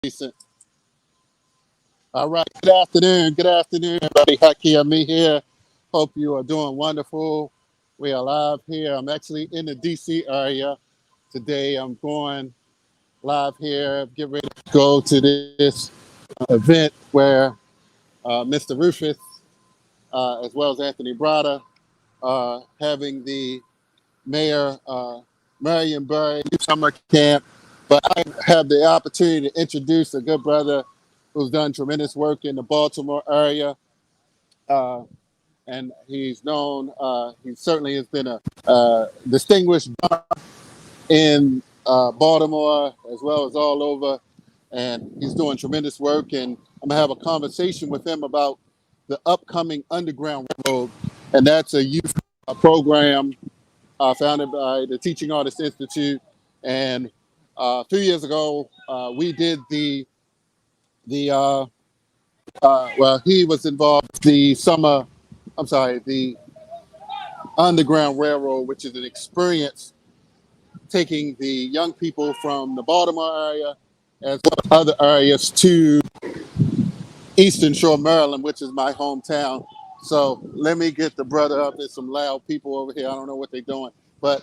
Decent. All right. Good afternoon. Good afternoon, everybody. Haki me here. Hope you are doing wonderful. We are live here. I'm actually in the DC area today. I'm going live here. Get ready to go to this event where Mr. Rufus, as well as Anthony Brada, having the Mayor Marion Barry summer camp. But I have the opportunity to introduce a good brother who's done tremendous work in the Baltimore area. Uh, and he's known, he certainly has been a distinguished in Baltimore as well as all over. And he's doing tremendous work. And I'm going to have a conversation with him about the upcoming Underground Railroad. And that's a youth program founded by the Teaching Artists Institute. And 2 years ago, we did the well, he was involved the Underground Railroad, which is an experience taking the young people from the Baltimore area as well as other areas to Eastern Shore, Maryland, which is my hometown. So let me get the brother up. There's some loud people over here. I don't know what they're doing. But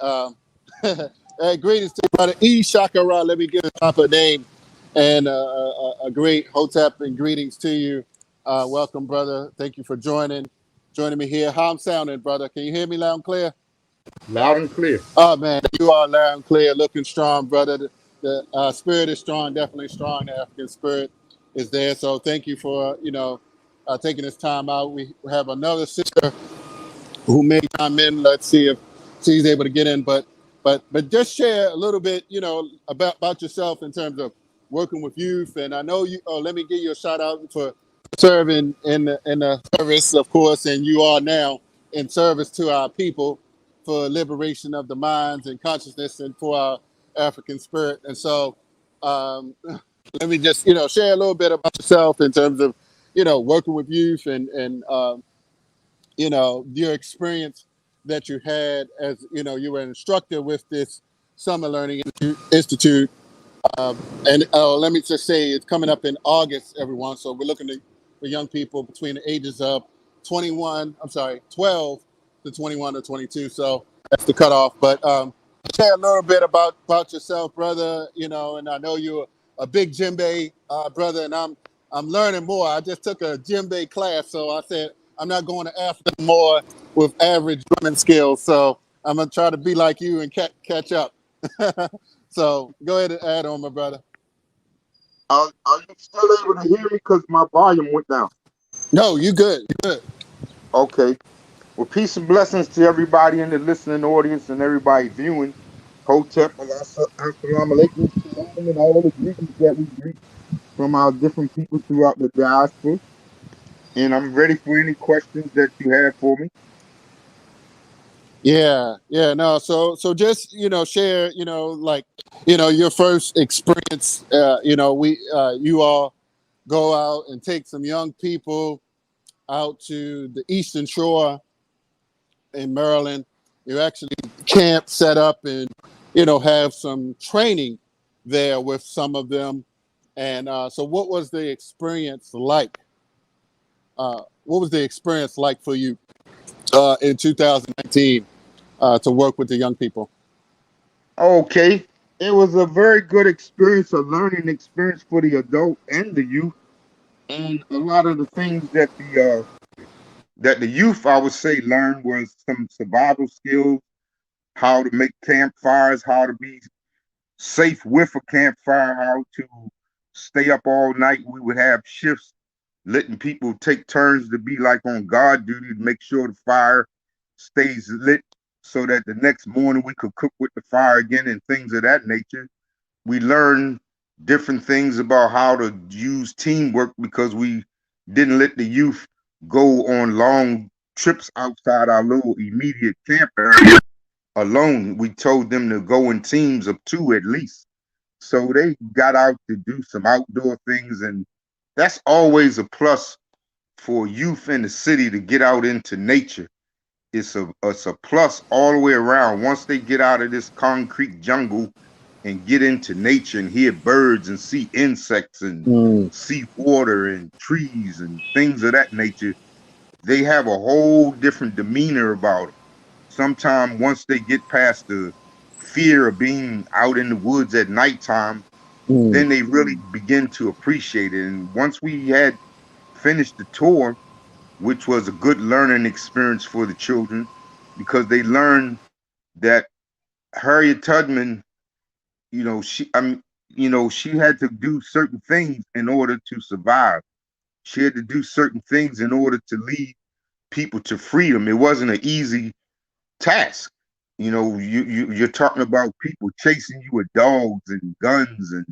hey, greetings to brother E. Shakara. Let me give a proper name and a great hotep and greetings to you. Welcome, brother. Thank you for joining me here. How I'm sounding, brother? Can you hear me loud and clear? Loud and clear. Oh, man, you are loud and clear, looking strong, brother. The spirit is strong, definitely strong. The African spirit is there. So thank you for, taking this time out. We have another sister who may come in. Let's see if she's able to get in. But just share a little bit, about yourself in terms of working with youth. And I know you. Oh, let me give you a shout out for serving in the service, of course, and you are now in service to our people for liberation of the minds and consciousness and for our African spirit. And so, let me just share a little bit about yourself in terms of working with youth and your experience that you had as you were an instructor with this summer learning institute. And let me just say it's coming up in August, everyone. So we're looking for young people between the ages of 12 to 21 or 22. So that's the cutoff. But share a little bit about yourself, brother. And I know you're a big djembe brother, and I'm learning more. I just took a djembe class, so I said I'm not going to Africa more with average drumming skills. So I'm gonna try to be like you and catch up. So go ahead and add on, my brother. Are you still able to hear me? Because my volume went down. No, you good. You good. Okay. Well, peace and blessings to everybody in the listening audience and everybody viewing. Hotep, and assalamu alaikum, shalom, and all the greetings that we greet from our different people throughout the diaspora. And I'm ready for any questions that you have for me. Yeah, no. So just share like your first experience. We you all go out and take some young people out to the Eastern Shore in Maryland. You actually camp set up and have some training there with some of them. And so, what was the experience like? What was the experience like for you in 2019 to work with the young people? Okay. It was a very good experience, a learning experience for the adult and the youth. And a lot of the things that the youth, I would say, learned was some survival skills, how to make campfires, how to be safe with a campfire, how to stay up all night. We would have shifts, letting people take turns to be like on guard duty to make sure the fire stays lit so that the next morning we could cook with the fire again and things of that nature. We learned different things about how to use teamwork because we didn't let the youth go on long trips outside our little immediate camp area alone. We told them to go in teams of two at least. So they got out to do some outdoor things, and that's always a plus for youth in the city to get out into nature. It's a plus all the way around. Once they get out of this concrete jungle and get into nature and hear birds and see insects and mm, see water and trees and things of that nature, they have a whole different demeanor about them. Sometimes once they get past the fear of being out in the woods at nighttime, mm, then they really begin to appreciate it. And once we had finished the tour, which was a good learning experience for the children, because they learned that Harriet Tubman, she had to do certain things in order to survive. She had to do certain things in order to lead people to freedom. It wasn't an easy task. You're talking about people chasing you with dogs and guns and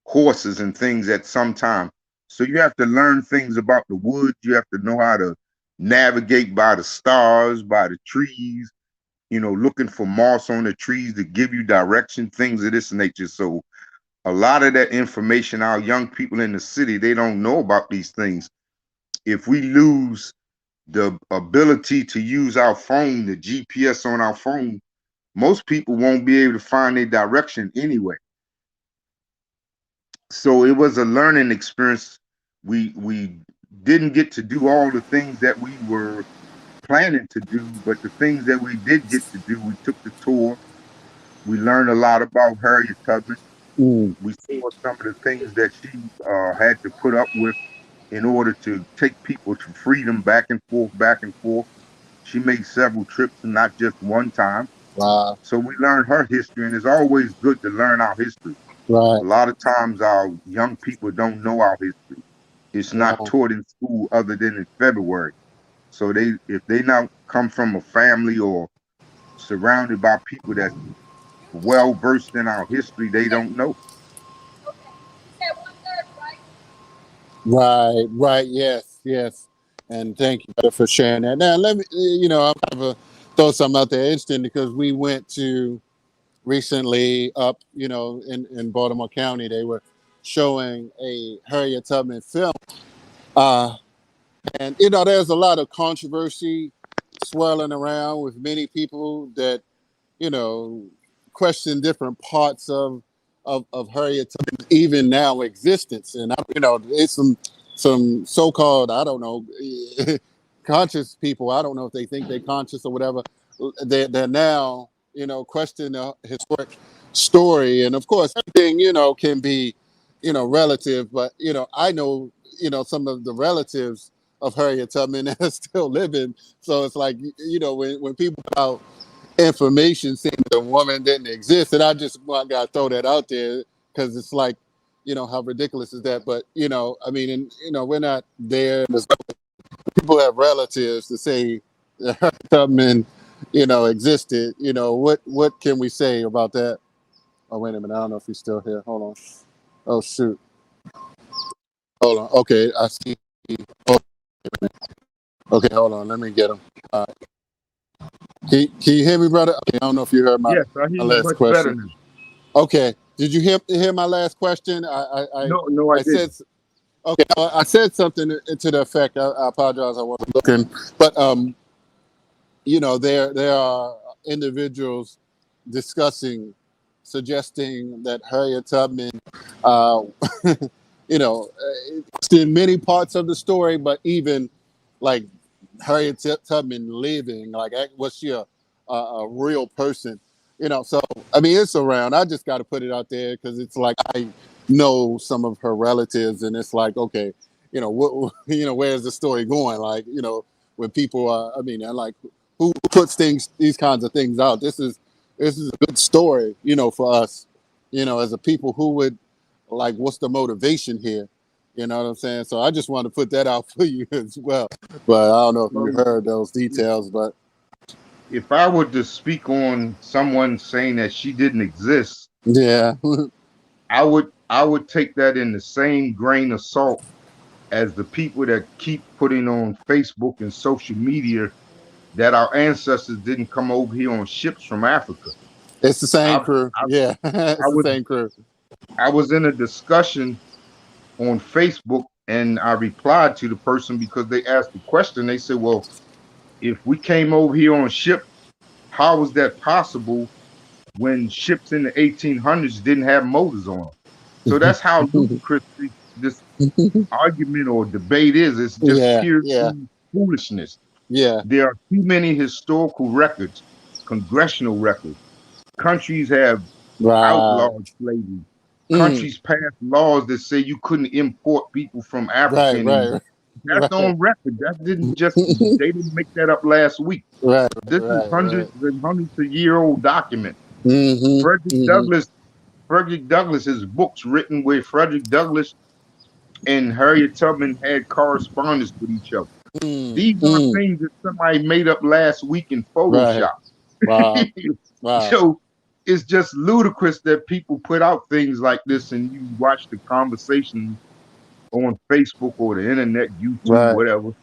horses and things at some time. So you have to learn things about the woods. You have to know how to navigate by the stars, by the trees, looking for moss on the trees to give you direction, things of this nature. So a lot of that information, our young people in the city, they don't know about these things. If we lose the ability to use our phone, the GPS on our phone, most people won't be able to find their direction anyway. So it was a learning experience. We didn't get to do all the things that we were planning to do, but the things that we did get to do, we took the tour. We learned a lot about Harriet Tubman. mm. We saw some of the things that she had to put up with in order to take people to freedom back and forth, back and forth. She made several trips, not just one time. Wow. So we learned her history, and it's always good to learn our history. Right. A lot of times, our young people don't know our history. It's not Wow. taught in school other than in February. So if they not come from a family or surrounded by people that's well versed in our history, they don't know. Right. Right. Yes. Yes. And thank you brother, for sharing that. Now, let me, I'm going to throw something out there interesting because we went to recently up, in Baltimore County. They were showing a Harriet Tubman film. Uh, and, there's a lot of controversy swirling around with many people that you know, question different parts of Harriet Tubman's even now existence. And it's some so-called, I don't know, conscious people. I don't know if they think they're conscious or whatever. They're now question the historic story, and of course everything can be relative. But I know some of the relatives of Harriet Tubman that are still living. So it's like when people out information saying the woman didn't exist, and I just got to throw that out there because it's like, how ridiculous is that? But I mean, and we're not there. People have relatives to say that Tubman, existed. What can we say about that? Oh, wait a minute. I don't know if he's still here. Hold on. Oh shoot. Hold on. Okay, I see. Oh, okay, hold on. Let me get him. Can you hear me, brother? Okay, I don't know if you heard Yes, I my hear you last much better question. now. Okay. Did you hear my last question? No, no, I I said didn't. okay. I said something to the effect. I apologize. I wasn't looking, but there are individuals discussing, suggesting that Harriet Tubman, uh, in many parts of the story, but even like Harriet Tubman living, like was she a real person? So I mean, it's around. I just got to put it out there because it's like I know some of her relatives, and it's like, okay, where's the story going? Like, when people are, I mean, like, who puts these kinds of things out? This is a good story, for us, as a people who would like, what's the motivation here? You know what I'm saying? So I just want to put that out for you as well. But I don't know if you Well, heard those if details, but if I were to speak on someone saying that she didn't exist, yeah, I would take that in the same grain of salt as the people that keep putting on Facebook and social media that our ancestors didn't come over here on ships from Africa. it's the I same crew. I, Yeah, I it's the was same crew. I was in a discussion on Facebook and I replied to the person because they asked the question. They said, "Well, if we came over here on ship, how was that possible when ships in the 1800s didn't have motors on them. So that's how ludicrous this argument or debate is. It's just Yeah, pure yeah, foolishness. yeah. There are too many historical records, congressional records. Countries have Right. outlawed slavery. Mm, Countries passed laws that say you couldn't import people from Africa right, anymore. right, That's right, on record. That didn't just they didn't make that up last week. right, This is right, right. hundreds and hundreds of year old document. Mm-hmm. Frederick Mm-hmm. Douglass, Frederick Douglass's books written where Frederick Douglass and Harriet Tubman had correspondence with each other. Mm, These aren't mm, things that somebody made up last week in right. Photoshop. Wow. Wow. So it's just ludicrous that people put out things like this and you watch the conversation on Facebook or the internet, YouTube, Right. whatever,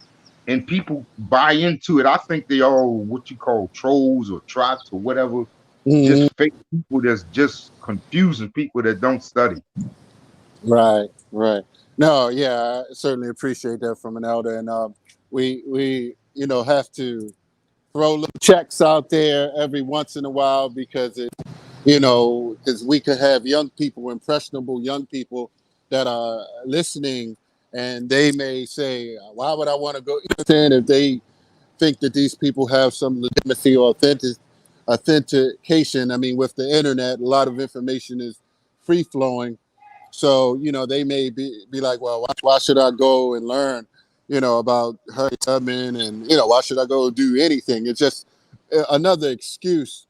and people buy into it. I think they all what you call trolls or trots or whatever, just Mm-hmm. fake people that's just confusing people that don't study. Right. Right. No, yeah, I certainly appreciate that from an elder. And we have to throw little checks out there every once in a while because because we could have young people, impressionable young people that are listening, and they may say, "Why would I want to go?" If they think that these people have some legitimacy or authentication. I mean, with the internet, a lot of information is free flowing, so they may be like, "Well, why should I go and learn?" About Harry Tubman, and why should I go do anything? It's just another excuse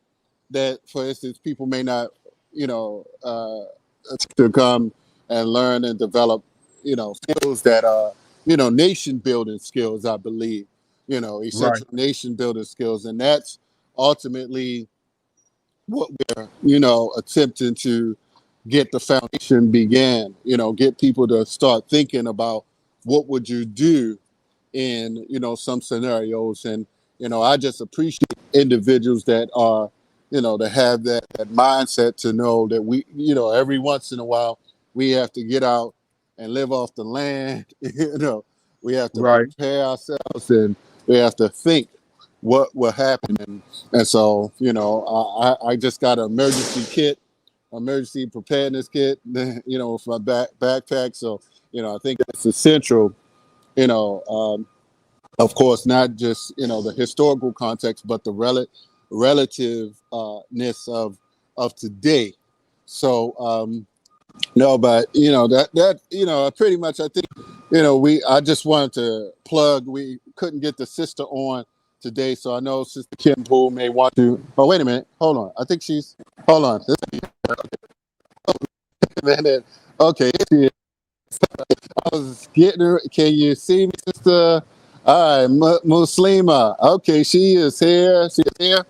that, for instance, people may not, to come and learn and develop, skills that are, nation building skills, I believe, Right, essential nation building skills. And that's ultimately what we're, attempting to get the foundation began, get people to start thinking about what would you do in some scenarios. And I just appreciate individuals that are to have that mindset, to know that we every once in a while we have to get out and live off the land. We have to right, prepare ourselves, and we have to think what will happen. And so I just got an emergency kit, emergency preparedness kit, for my backpack. So I think that's essential, you know um, of course, not just the historical context, but the relativeness of today. So no, but that pretty much, I think we I just wanted to plug. We couldn't get the sister on today, so I know Sister Kim Poole may want to. Oh, wait a minute, hold on. I think she's hold on. Minute. Okay, I was getting her. Can you see me, sister? All right, Muslima. Okay, she is here. She's here.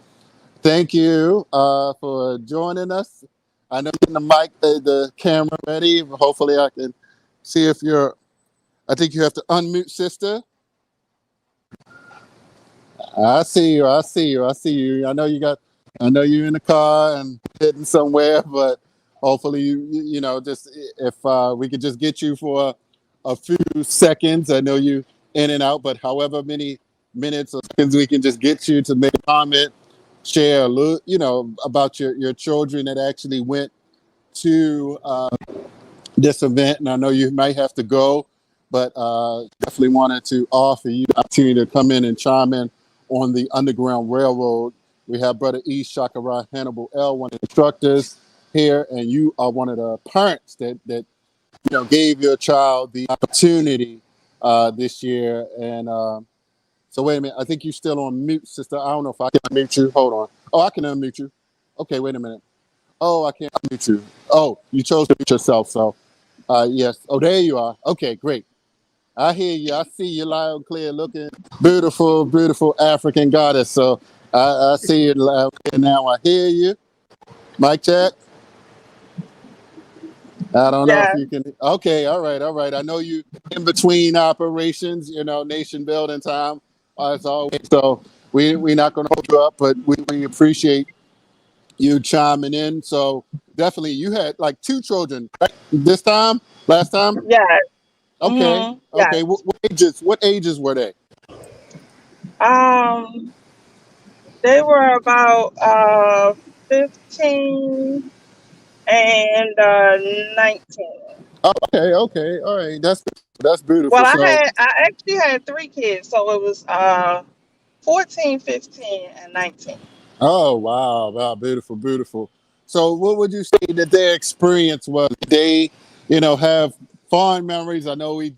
Thank you for joining us. I know you're getting the mic, the camera ready. Hopefully, I can see if you're. I think you have to unmute, sister. I see you. I see you. I see you. I know you got. I know you're in the car and heading somewhere, but hopefully just if we could just get you for a few seconds. I know you in and out, but however many minutes or seconds we can just get you to make a comment, share a little, about your children that actually went to this event. And I know you might have to go, but definitely wanted to offer you the opportunity to come in and chime in on the Underground Railroad. We have Brother E. Shakara Hannibal L., one of the instructors here, and you are one of the parents that gave your child the opportunity this year. And so, wait a minute. I think you're still on mute, sister. I don't know if I can unmute you. Hold on. Oh, I can unmute you. Okay, wait a minute. Oh, I can't unmute you. Oh, you chose to mute yourself. So, yes. Oh, there you are. Okay, great. I hear you. I see you loud and clear, looking beautiful, beautiful African goddess. So I see you loud and clear now. I hear you. Mic check. I don't know if Yeah, you can. Okay, all right, all right. I know you in between operations, nation building time, as always. So we're not going to hold you up, but we appreciate you chiming in. So definitely, you had like two children, right? This time, last time. yeah, Okay, yeah. okay. What ages? What ages were they? Um, they were about 15 and 19. Oh, okay, okay, all right. That's beautiful. Well, So, I actually had three kids, so it was 14, 15, and 19. oh wow, wow, beautiful, beautiful. So, what would you say that their experience was? Did they, have fond memories? I know you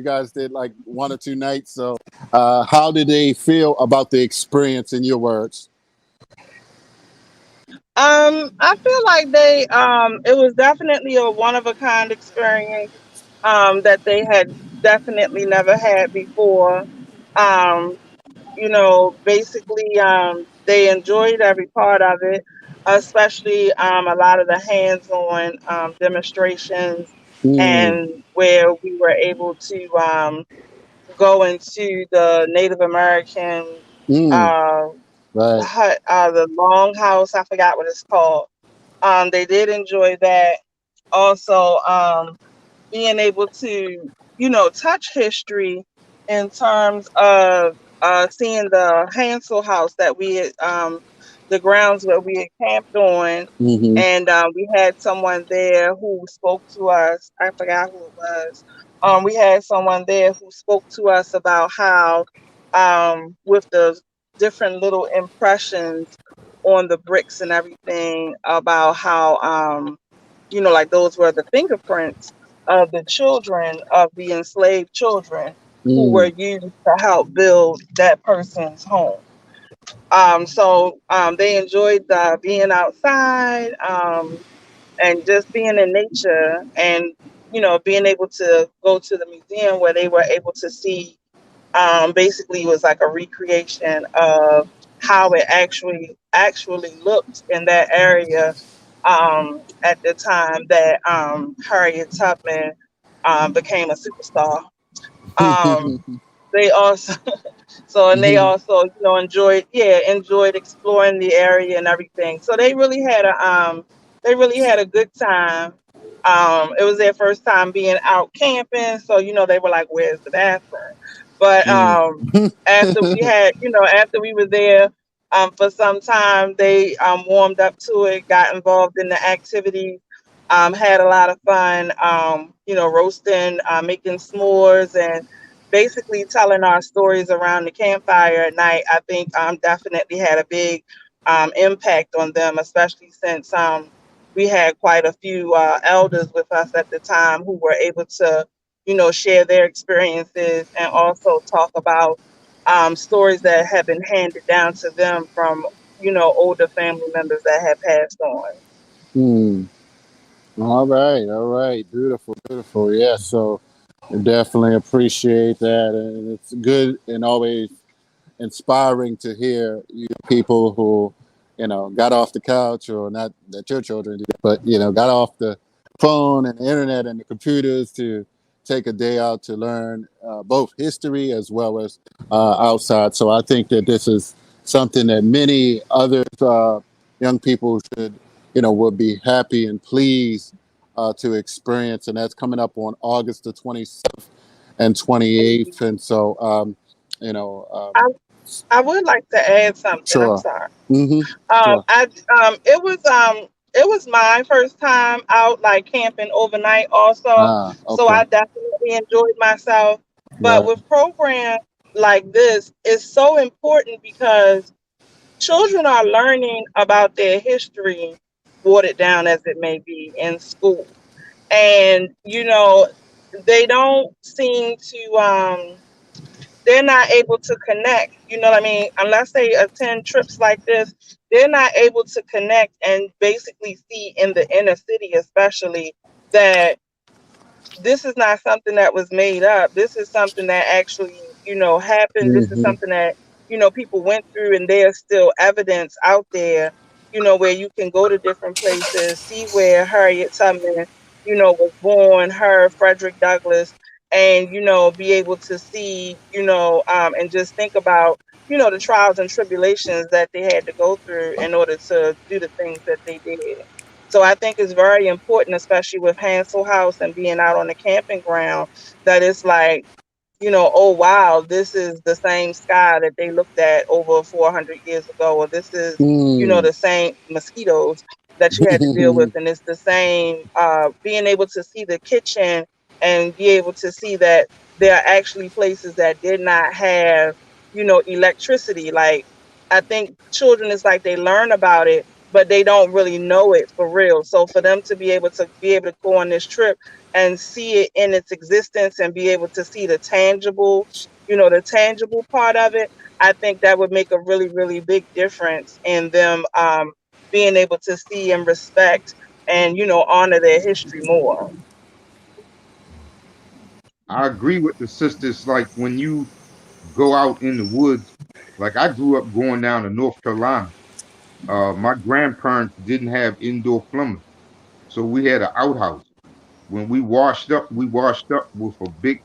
guys did like 1 or 2 nights. So, how did they feel about the experience? In your words. I feel like they it was definitely a one of a kind experience that they had definitely never had before. Um, basically, they enjoyed every part of it, especially a lot of the hands-on demonstrations, Mm, and where we were able to go into the Native American mm, uh, right. hut, the longhouse. I forgot what it's called. They did enjoy that. Also, being able to, touch history in terms of seeing the Hansel house that we had, the grounds where we had camped on. Mm-hmm. And we had someone there who spoke to us. I forgot who it was. We had someone there who spoke to us about how, with the different little impressions on the bricks and everything, about how, like those were the fingerprints of the children of the enslaved children who were Mm, used to help build that person's home. So they enjoyed being outside, and just being in nature, and being able to go to the museum where they were able to see, basically was like a recreation of how it actually looked in that area, at the time that Harriet Tubman became a superstar. Um, they also and they also enjoyed exploring the area and everything. So they really had a good time. It was their first time being out camping, so they were like, "Where's the bathroom?" But mm. after we were there for some time, they warmed up to it, got involved in the activities, had a lot of fun, roasting, making s'mores, and basically telling our stories around the campfire at night. I think definitely had a big impact on them, especially since we had quite a few elders with us at the time who were able to, share their experiences and also talk about stories that have been handed down to them from, older family members that had passed on. Mm. All right, beautiful, beautiful. Yeah, so I definitely appreciate that, and it's good and always inspiring to hear people who got off the couch, or not that your children did, but got off the phone and the internet and the computers to take a day out to learn both history as well as outside. So I think that this is something that many other young people should would be happy and pleased to experience, and that's coming up on August the 27th and 28th. And so you know I, um, I would like to add something. I'm sure. sorry. Mm-hmm. Um, Sure. I it was my first time out like camping overnight also, Ah, so okay. I definitely enjoyed myself. But Right. with programs like this, it's so important because children are learning about their history, watered down as it may be, in school, and they don't seem to they're not able to connect. You know what I mean? Unless they attend trips like this, they're not able to connect and basically see in the inner city, especially, that this is not something that was made up. This is something that actually, happened. This is Mm-hmm. something that, people went through, and there's still evidence out there, where you can go to different places, see where Harriet Tubman, was born, her, Frederick Douglass, and, be able to see, and just think about, the trials and tribulations that they had to go through in order to do the things that they did. So I think it's very important, especially with Hansel House and being out on the camping ground, that it's like, oh wow, this is the same sky that they looked at over 400 years ago, or this is, Mm. the same mosquitoes that you had to deal with, and it's the same, being able to see the kitchen and be able to see that there are actually places that did not have, electricity. Like, I think children is like they learn about it, but they don't really know it for real. So for them to be able to go on this trip and see it in its existence and be able to see the tangible part of it, I think that would make a really, really big difference in them, being able to see and respect and, honor their history more. I agree with the sisters. Like when you go out in the woods, like I grew up going down to North Carolina. My grandparents didn't have indoor plumbing, so we had an outhouse. When we washed up with a big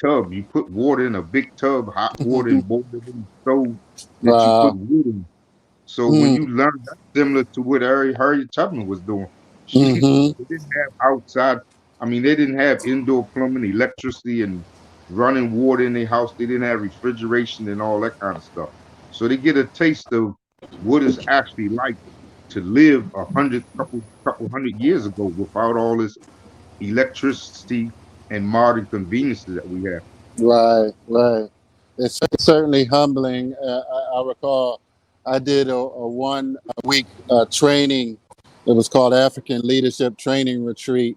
tub. You put water in a big tub, hot water, and boil it in the stove that you put Wow. wood in. So when Mm. you learn, that's similar to what Harriet Tubman was doing. She Mm-hmm. they didn't have outside. I mean, they didn't have indoor plumbing, electricity, and running water in their house. They didn't have refrigeration and all that kind of stuff. So they get a taste of what it's actually like to live a couple hundred years ago without all this electricity and modern conveniences that we have. Right, right. It's certainly humbling. I recall I did a 1 week training. It was called African Leadership Training Retreat,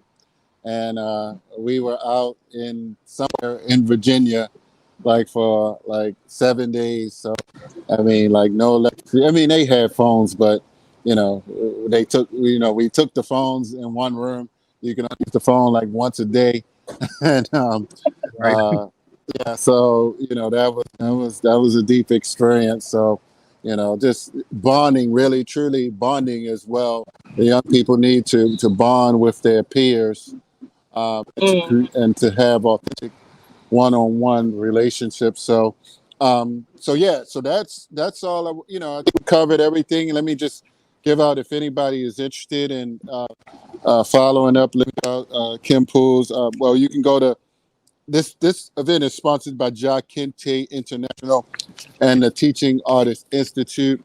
and we were out in somewhere in Virginia, like for like 7 days. So I mean, like no electricity. I mean, they had phones, but you know, they took. We took the phones in one room. You can only use the phone like once a day, and Right. uh, yeah. So that was a deep experience. So just bonding, really, truly bonding as well. The young people need to bond with their peers, Mm. and to have authentic one-on-one relationships. So yeah, so that's all. I think we covered everything. Let me just give out if anybody is interested in following up. Look out Kim Pools. Well, you can go to this event is sponsored by Ja Kente International and the Teaching Artist Institute.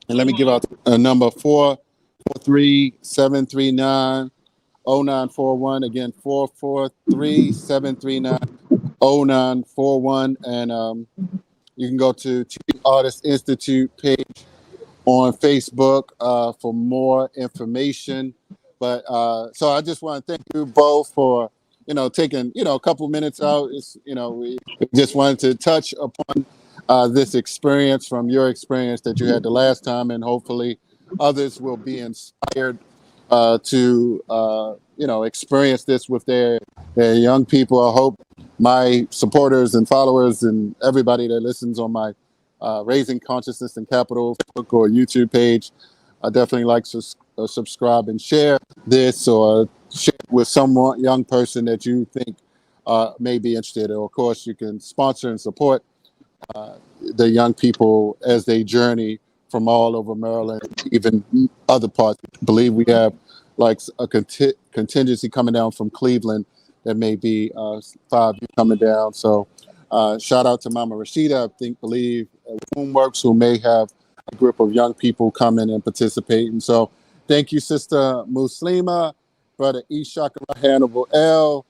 And let me give Mhm. out a number 443-739-0941. Again, 443-739-0941. And you can go to Teaching Artist Institute page on Facebook for more information. But so I just want to thank you both for taking a couple minutes out. We just wanted to touch upon this experience from your experience that you had the last time, and hopefully others will be inspired to experience this with their young people. I hope my supporters and followers and everybody that listens on my Raising Consciousness and Capital Facebook or YouTube page. I definitely like to subscribe and share this, or share it with someone, young person that you think may be interested. Or, of course, you can sponsor and support the young people as they journey from all over Maryland, even other parts. I believe we have like a contingency coming down from Cleveland that may be 5 coming down. So shout out to Mama Rashida, believe Works, who may have a group of young people come in and participate. And so thank you, Sister Muslima, Brother Ishak, Hannibal L.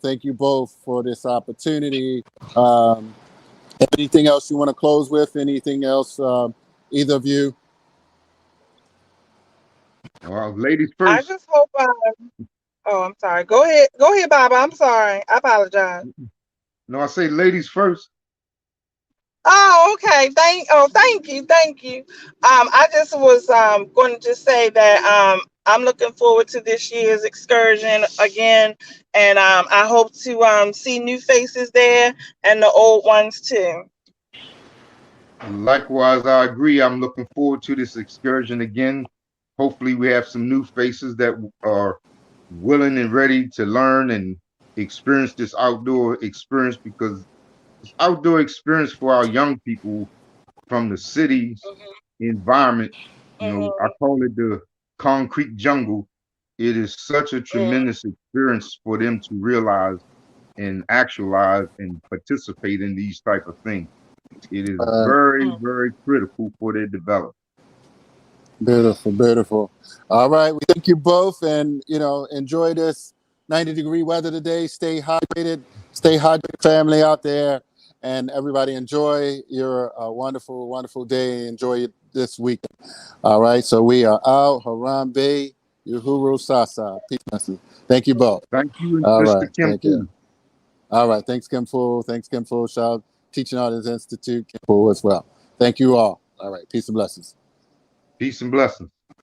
Thank you both for this opportunity. Um, Anything else you want to close with? Anything else, either of you? Ladies I first. just hope. Oh, I'm sorry. Go ahead. Go ahead, Baba. I'm sorry. I apologize. No, I say ladies first. Oh, okay. Thank you, thank you. I just was going to just say that I'm looking forward to this year's excursion again, and I hope to see new faces there and the old ones too. Likewise, I agree. I'm looking forward to this excursion again. Hopefully, we have some new faces that are willing and ready to learn and experience this outdoor experience, because this outdoor experience for our young people from the city's environment, I Hmm. call it the concrete jungle. It is such a Hmm. tremendous experience for them to realize. and actualize and participate in these type of things. It is Uh, very, very critical for their development. Beautiful, beautiful. All right, we thank you both, and enjoy this 90-degree weather today. Stay hydrated, family out there, and everybody enjoy your wonderful, wonderful day. Enjoy it this weekend. All right, so we are out. Harambe, Uhuru Sasa. Peace, blessings. Thank you both. Thank you, and All Mr. right, Kim thank you. Fu. All right, thanks, Kim Fu. Thanks, Kim Fu. Shout Teaching Artists Institute, Kim Fu as well. Thank you all. All right, peace and blessings. Peace and blessings.